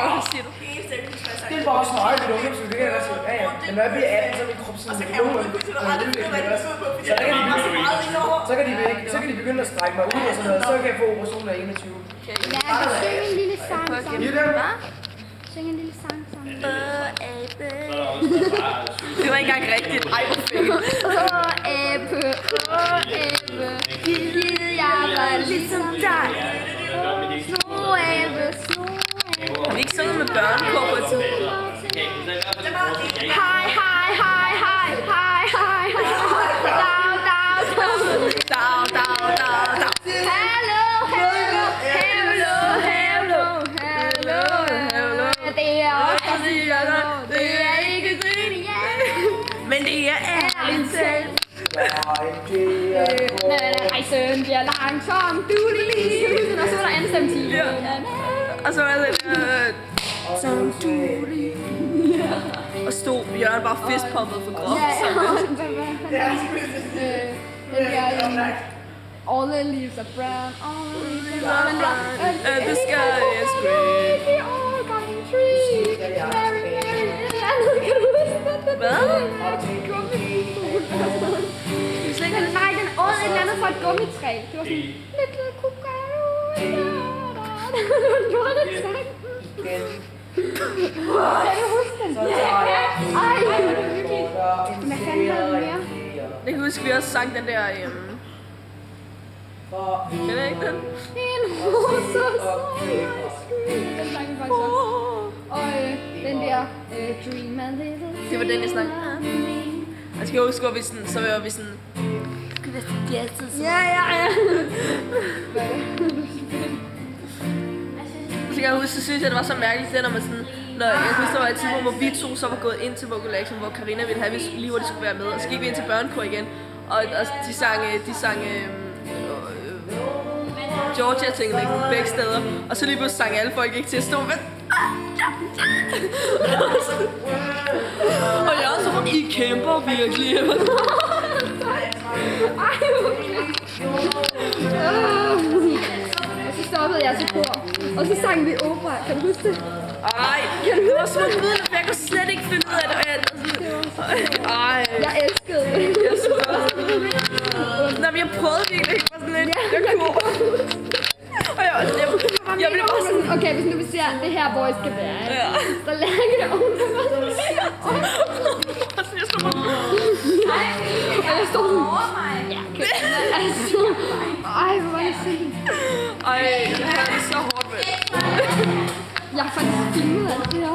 Hvad siger du? Det er bare snøje lidt unge, så det kan jeg godt sige. Ja, ja. Men når jeg bliver 18, så er min krop sådan en så kan de begynde at strække mig ud og sådan noget, så kan jeg få operation af 21. Ja, jeg kan synge en lille sang sammen. Synge en lille sang sammen. Det var ikke engang rigtigt. Ej, hvor fedt. Æbe, ville jeg var ligesom dig. Små æbe. Har vi ikke sunget med børnekår på et tidspunkt? Hej. Dav. Hallo. Det er også der siger dig. Det er ikke grin, men det er ærligt selv. Rejsen bliver langsom, du lige. Og så er der anstemt til. Og så er det som du lige. Og stod Jørgen bare fistpumpet for gråt. All the leaves are brown, all the leaves are brown, and the sky is green. The all-coming tree, Mary, kan du huske det? Hvad? Nej, den åd et eller andet fra et gummitræ. Det var sådan, little kookaroo, det var den sang. Kan du huske den? Ej, det var hyggeligt. Hvad fanden havde den mere? Jeg kan huske, vi også sang den der... Kan jeg ikke den? En rose den sang vi faktisk også. Og den der Dream a Little. Det var den, jeg snakkede. Jeg skal huske, hvor vi sådan... Så var vi sådan... Skal vi være gæstet? Ja. Så kan jeg huske, så synes jeg, det var så mærkeligt, det når man sådan... Når jeg husker, der var et tidspunkt, hvor vi to så var gået ind til Vocal Action, hvor Karina ville have, lige hvor de skulle være med. Og så gik vi ind til børnekor igen. Og de sang Georgia ting begge steder, og så lige pludselig sang alle folk ikke til at stå med. Og jeg også sådan, I kæmper virkelig. Og så stoppede jeg til kor, og så sang vi opera. Kan du huske det? Ej, det var små midler, for jeg kunne slet ikke finde ud af det. Ej. Jeg elskede det. Jeg synes også. Nå, men jeg prøvede virkelig ikke. Jeg kunne. Og jeg blev bare sådan... Okay, hvis nu vi ser, det her, hvor I skal være, så lærer jeg ovenpå mig. Jeg står bare... Og jeg står over mig. Ja, okay. Ej, hvor er det fint. Ej, det her er så hårdt, vel? Jeg har faktisk filmet alt det her.